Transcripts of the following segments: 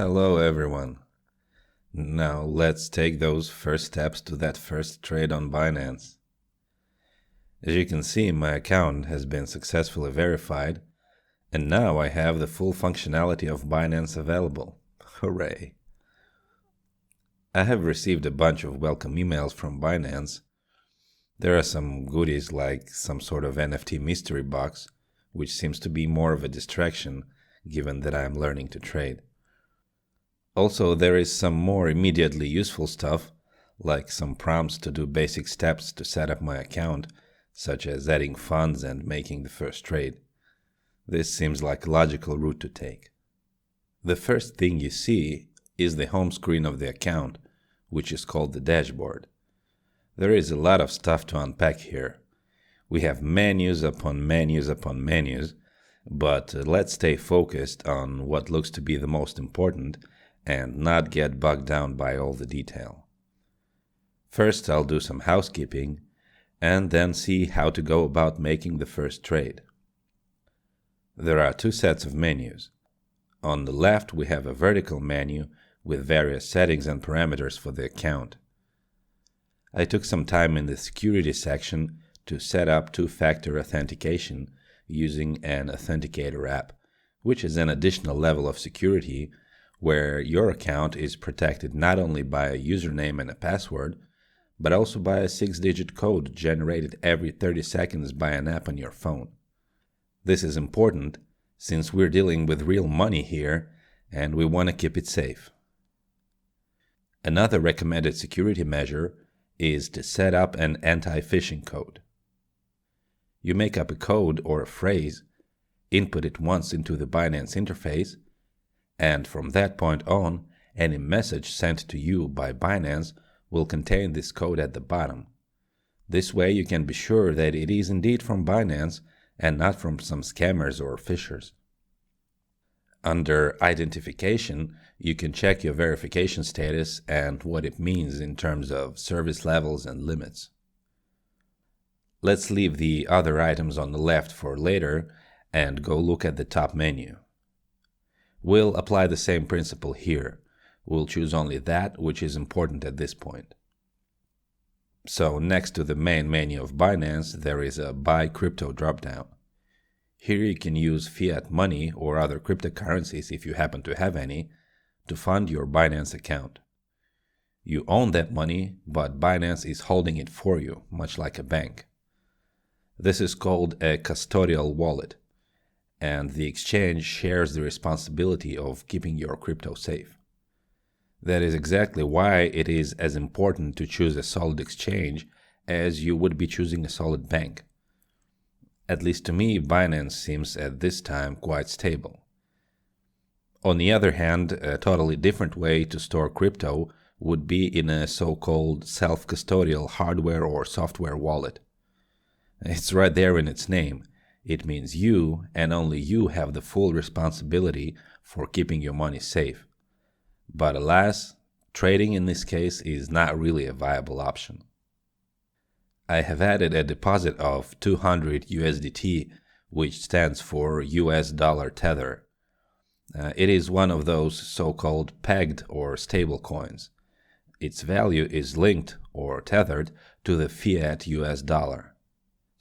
Hello everyone. Now let's take those first steps to that first trade on Binance. As you can see, my account has been successfully verified, and now I have the full functionality of Binance available. Hooray! I have received a bunch of welcome emails from Binance. There are some goodies like some sort of NFT mystery box, which seems to be more of a distraction given that I am learning to trade. Also, there is some more immediately useful stuff, like some prompts to do basic steps to set up my account, such as adding funds and making the first trade. This seems like a logical route to take. The first thing you see is the home screen of the account, which is called the dashboard. There is a lot of stuff to unpack here. We have menus upon menus upon menus, but let's stay focused on what looks to be the most important and not get bogged down by all the detail. First, I'll do some housekeeping and then see how to go about making the first trade. There are two sets of menus. On the left, we have a vertical menu with various settings and parameters for the account. I took some time in the security section to set up two-factor authentication using an authenticator app, which is an additional level of security where your account is protected not only by a username and a password, but also by a 6-digit code generated every 30 seconds by an app on your phone. This is important since we're dealing with real money here and we want to keep it safe. Another recommended security measure is to set up an anti-phishing code. You make up a code or a phrase, input it once into the Binance interface, and from that point on, any message sent to you by Binance will contain this code at the bottom. This way you can be sure that it is indeed from Binance and not from some scammers or phishers. Under Identification, you can check your verification status and what it means in terms of service levels and limits. Let's leave the other items on the left for later and go look at the top menu. We'll apply the same principle here. We'll choose only that which is important at this point. So next to the main menu of Binance, there is a Buy Crypto dropdown. Here you can use fiat money or other cryptocurrencies if you happen to have any to fund your Binance account. You own that money, but Binance is holding it for you, much like a bank. This is called a custodial wallet, and the exchange shares the responsibility of keeping your crypto safe. That is exactly why it is as important to choose a solid exchange as you would be choosing a solid bank. At least to me, Binance seems at this time quite stable. On the other hand, a totally different way to store crypto would be in a so-called self-custodial hardware or software wallet. It's right there in its name. It means you and only you have the full responsibility for keeping your money safe. But alas, trading in this case is not really a viable option. I have added a deposit of 200 USDT, which stands for US dollar tether. It is one of those so-called pegged or stable coins. Its value is linked or tethered to the fiat US dollar.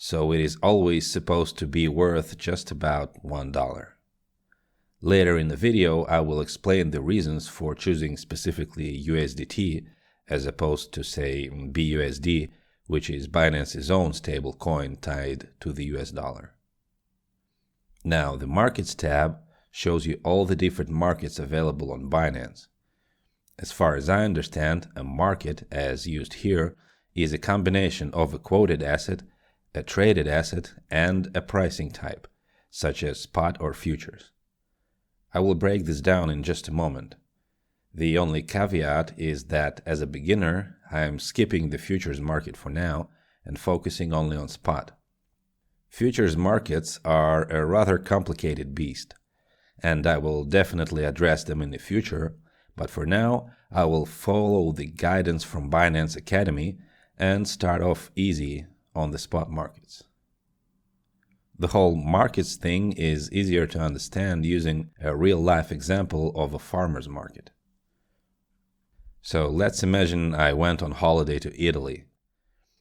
So it is always supposed to be worth just about $1. Later in the video, I will explain the reasons for choosing specifically USDT as opposed to, say, BUSD, which is Binance's own stable coin tied to the US dollar. Now, the Markets tab shows you all the different markets available on Binance. As far as I understand, a market, as used here, is a combination of a quoted asset, a traded asset, and a pricing type, such as spot or futures. I will break this down in just a moment. The only caveat is that as a beginner, I am skipping the futures market for now and focusing only on spot. Futures markets are a rather complicated beast, and I will definitely address them in the future, but for now, I will follow the guidance from Binance Academy and start off easy on the spot markets. The whole markets thing is easier to understand using a real-life example of a farmer's market. So let's imagine I went on holiday to Italy,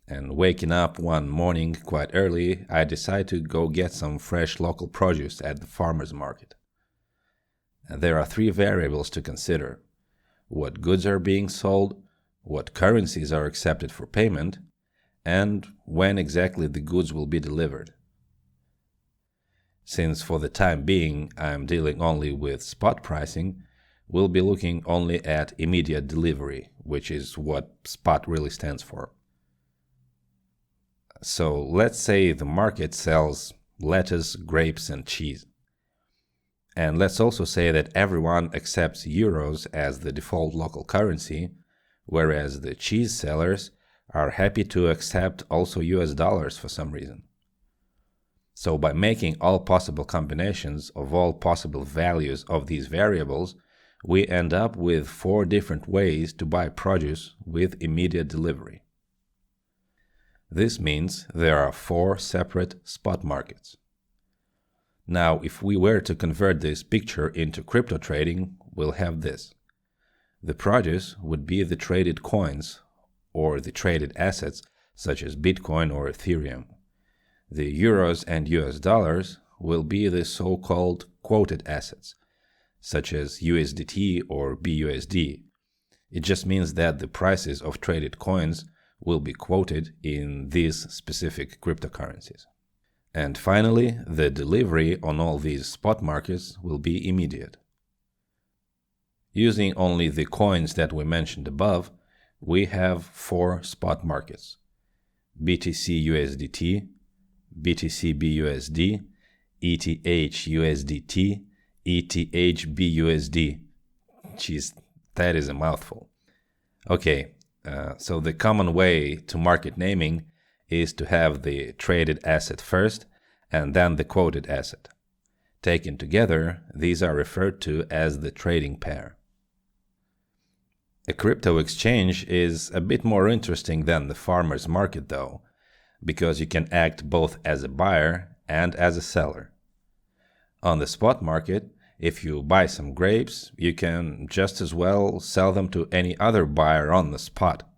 and waking up one morning quite early, I decide to go get some fresh local produce at the farmer's market. And there are three variables to consider: what goods are being sold, what currencies are accepted for payment, and when exactly the goods will be delivered. Since for the time being I'm dealing only with spot pricing, we'll be looking only at immediate delivery, which is what spot really stands for. So let's say the market sells lettuce, grapes, and cheese. And let's also say that everyone accepts euros as the default local currency, whereas the cheese sellers are happy to accept also US dollars for some reason. So by making all possible combinations of all possible values of these variables, we end up with 4 different ways to buy produce with immediate delivery. This means there are 4 separate spot markets. Now, if we were to convert this picture into crypto trading, we'll have this. The produce would be the traded coins or the traded assets such as Bitcoin or Ethereum. The euros and US dollars will be the so-called quoted assets, such as USDT or BUSD. It just means that the prices of traded coins will be quoted in these specific cryptocurrencies. And finally, the delivery on all these spot markets will be immediate. Using only the coins that we mentioned above, we have 4 spot markets: BTC USDT, BTC BUSD, ETH USDT, ETH BUSD. Jeez, that is a mouthful. Okay, so the common way to market naming is to have the traded asset first and then the quoted asset. Taken together, these are referred to as the trading pair. A crypto exchange is a bit more interesting than the farmer's market though, because you can act both as a buyer and as a seller. On the spot market, if you buy some grapes, you can just as well sell them to any other buyer on the spot.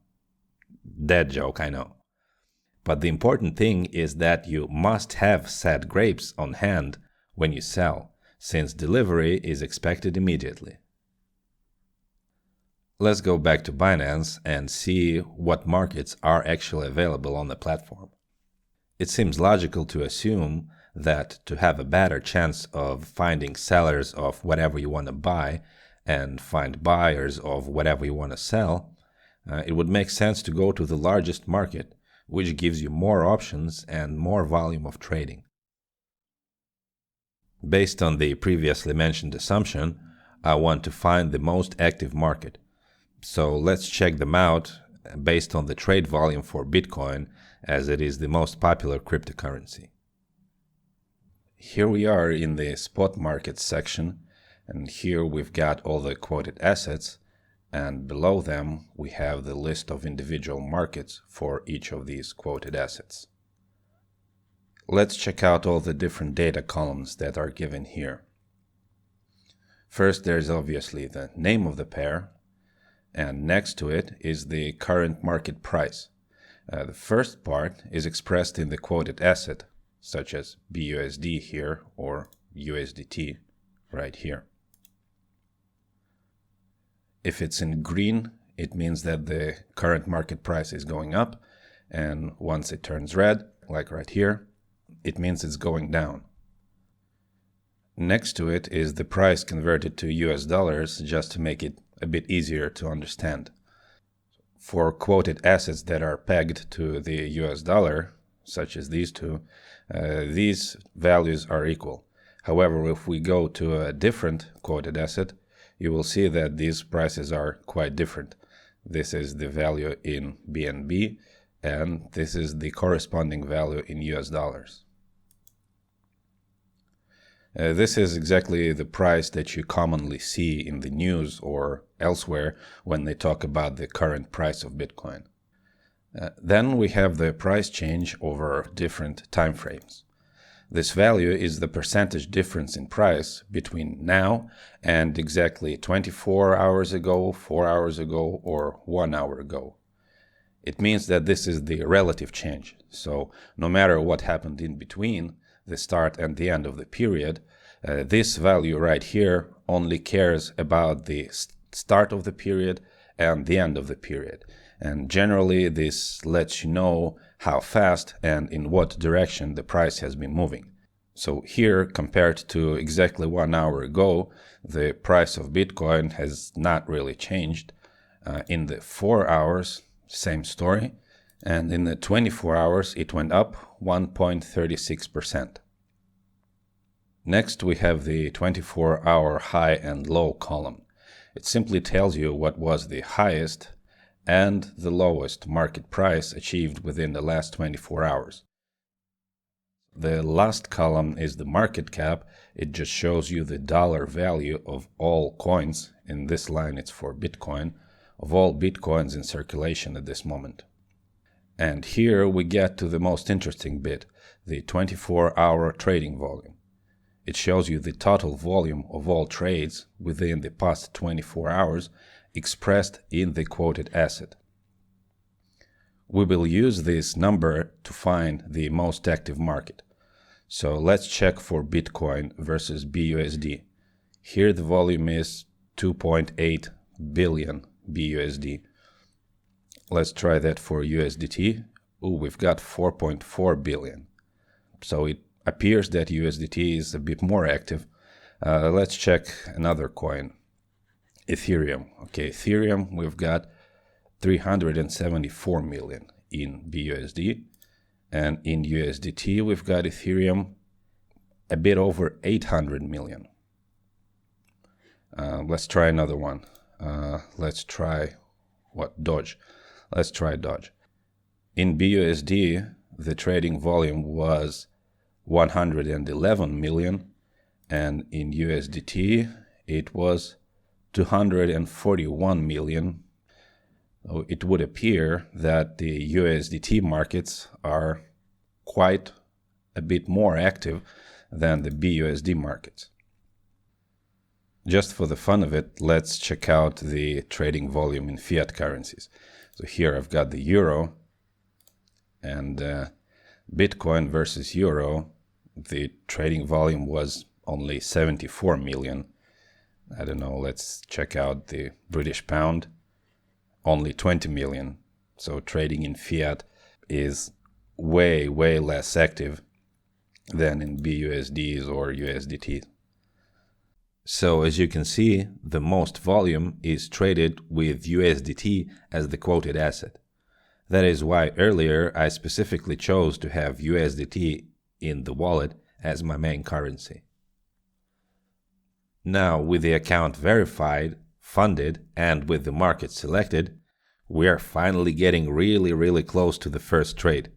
Dead joke, I know. But the important thing is that you must have said grapes on hand when you sell, since delivery is expected immediately. Let's go back to Binance and see what markets are actually available on the platform. It seems logical to assume that to have a better chance of finding sellers of whatever you want to buy and find buyers of whatever you want to sell, it would make sense to go to the largest market, which gives you more options and more volume of trading. Based on the previously mentioned assumption, I want to find the most active market. So let's check them out based on the trade volume for Bitcoin, as it is the most popular cryptocurrency. Here we are in the spot market section, and here we've got all the quoted assets, and below them we have the list of individual markets for each of these quoted assets. Let's check out all the different data columns that are given here. First, there's obviously the name of the pair, and next to it is the current market price. The first part is expressed in the quoted asset, such as BUSD here or USDT right here. If it's in green, it means that the current market price is going up, and once it turns red, like right here, it means it's going down. Next to it is the price converted to US dollars, just to make it a bit easier to understand. For quoted assets that are pegged to the US dollar, such as these two, these values are equal. However, if we go to a different quoted asset, you will see that these prices are quite different. This is the value in BNB, and this is the corresponding value in US dollars. This is exactly the price that you commonly see in the news or elsewhere when they talk about the current price of Bitcoin. Then we have the price change over different time frames. This value is the percentage difference in price between now and exactly 24 hours ago, 4 hours ago, or 1 hour ago. It means that this is the relative change. So no matter what happened in between the start and the end of the period, this value right here only cares about the start of the period and the end of the period. And generally, this lets you know how fast and in what direction the price has been moving. So here, compared to exactly 1 hour ago, the price of Bitcoin has not really changed. In the 4 hours, same story. And in the 24 hours, it went up 1.36%. Next, we have the 24-hour high and low column. It simply tells you what was the highest and the lowest market price achieved within the last 24 hours. The last column is the market cap. It just shows you the dollar value of all coins. In this line, it's for Bitcoin, of all Bitcoins in circulation at this moment. And here we get to the most interesting bit, the 24-hour trading volume. It shows you the total volume of all trades within the past 24 hours expressed in the quoted asset. We will use this number to find the most active market. So let's check for Bitcoin versus BUSD. Here the volume is 2.8 billion BUSD. Let's try that for USDT. We've got 4.4 billion. So it appears that USDT is a bit more active. Let's check another coin, Ethereum. Okay, Ethereum, we've got 374 million in BUSD. And in USDT, we've got Ethereum a bit over 800 million. Let's try another one. Let's try Doge. Let's try Doge. In BUSD, the trading volume was 111 million, and in USDT, it was 241 million. So it would appear that the USDT markets are quite a bit more active than the BUSD markets. Just for the fun of it, let's check out the trading volume in fiat currencies. So here I've got the euro, and Bitcoin versus euro, the trading volume was only 74 million. I don't know, let's check out the British pound. Only 20 million. So trading in fiat is way, way less active than in BUSDs or USDT. So as you can see, the most volume is traded with USDT as the quoted asset. That is why earlier I specifically chose to have USDT in the wallet as my main currency. Now, with the account verified, funded, and with the market selected, we are finally getting really close to the first trade.